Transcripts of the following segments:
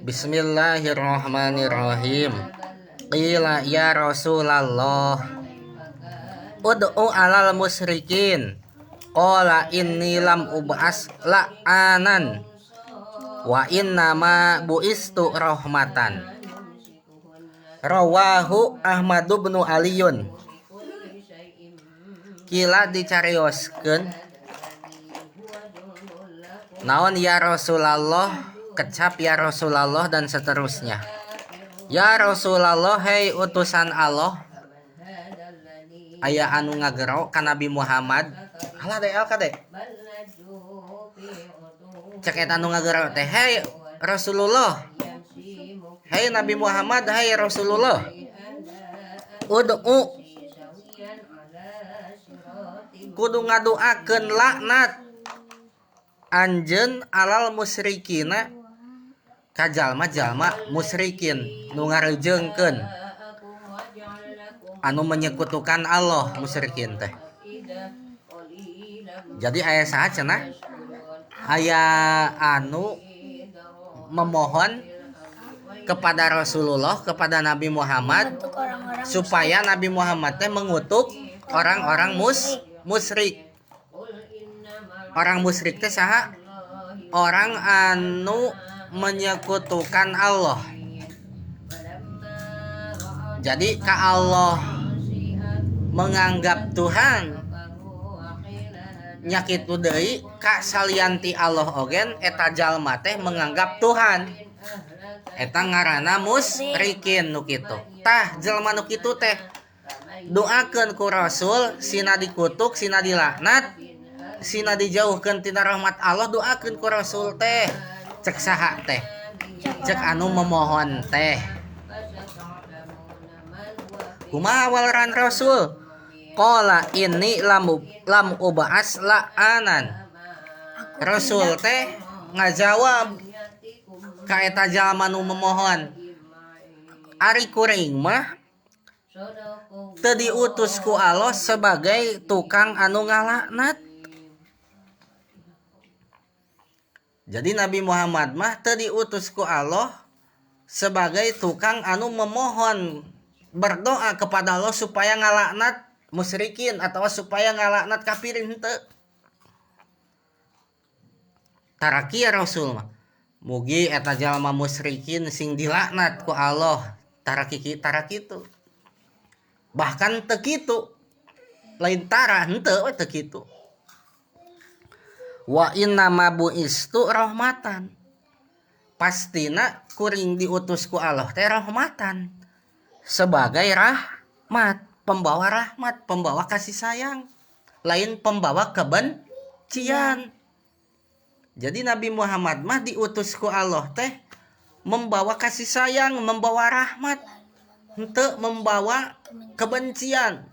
Bismillahirrahmanirrahim. Qila ya Rasulullah, ud'u alal musyrikin. Qala inni lam ub'as la'anan wa innama bu'istu rahmatan. Rawahu Ahmad bin Aliyun. Kila dicarioskeun naon ya Rasulullah, kecap ya Rasulullah dan seterusnya. Ya Rasulullah, hei utusan Allah, aya anu ngagero ka Nabi Muhammad. Halah deh kade. Cek eta anu ngagero teh, hei Rasulullah, hei Nabi Muhammad, hei Rasulullah. Ud'u, kudu ngaduakeun laknat anjeun alal musyrikina ka jalma-jalma musyrikin nu ngarejeungkeun anu menyekutukan Allah, musyrikin teh. Jadi aya saha cenah? Aya anu memohon kepada Rasulullah, kepada Nabi Muhammad, supaya Nabi Muhammad teh mengutuk orang-orang musyrik. Orang musyrik teh saha? Orang anu menyekutukan Allah. Jadi ka Allah menganggap Tuhan, nya kitu deui ka salianti Allah ogen eta jalma teh menganggap Tuhan. Eta ngaranna musyrikin nu kitu. Tah jalma nu kitu teh doakeun ku Rasul, sina dikutuk, sina dilaknat, sina dijauhkeun tina rahmat Allah, doakeun ku Rasul teh. Cek saha teh? Cek anu memohon teh. Kumaha waleran Rasul? Qala inni lam uba'as la'anan. Rasul teh ngajawab ka eta jalma nu memohon, ari kuring mah teu diutus ku Allah sebagai tukang anu ngalaknat. Jadi Nabi Muhammad mah teu diutus ku Allah sebagai tukang anu memohon, berdoa kepada Allah supaya ngalaknat musyrikin atau supaya ngalaknat kafirin, henteu. Taraki ya Rasul mah, mugi eta jalma musyrikin sing dilaknat ku Allah, taraki kitu. Bahkan teu kitu, lain tara henteu we teu kitu. Wa inna ma bu'istu rahmatan. Pastina kuring diutus ku Allah teh rahmatan, sebagai rahmat, pembawa rahmat, pembawa kasih sayang, lain pembawa kebencian. Jadi Nabi Muhammad mah diutus ku Allah teh membawa kasih sayang, membawa rahmat, henteu membawa kebencian.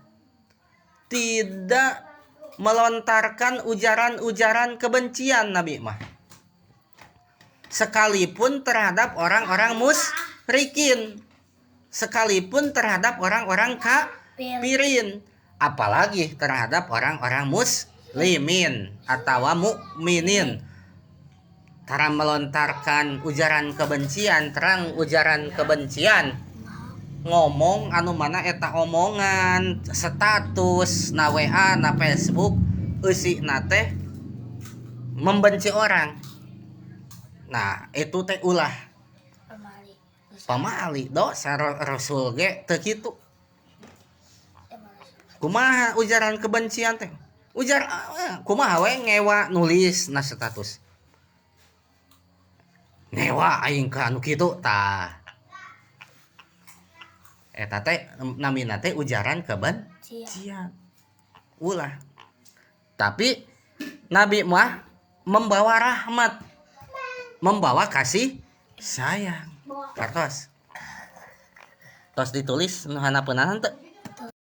Tidak melontarkan ujaran-ujaran kebencian Nabi mah, sekalipun terhadap orang-orang musyrikin, sekalipun terhadap orang-orang kafirin, apalagi terhadap orang-orang muslimin atau mukminin. Tara melontarkan ujaran kebencian, terang ujaran kebencian, ngomong anu mana eta omongan status na WA na Facebook eusina teh membenci orang. Nah itu teh ulah pamali dosa Rasul ge teu kitu. Kumaha ujaran kebencian teh? Kumaha we ngewa nulis na status, ngewa aing ka anu kitu tah. Eta teh namina teh ujaran kebencian. Ulah. Tapi Nabi mah membawa rahmat, membawa kasih sayang. Kartos. Tos ditulis nu hanapeunana teu?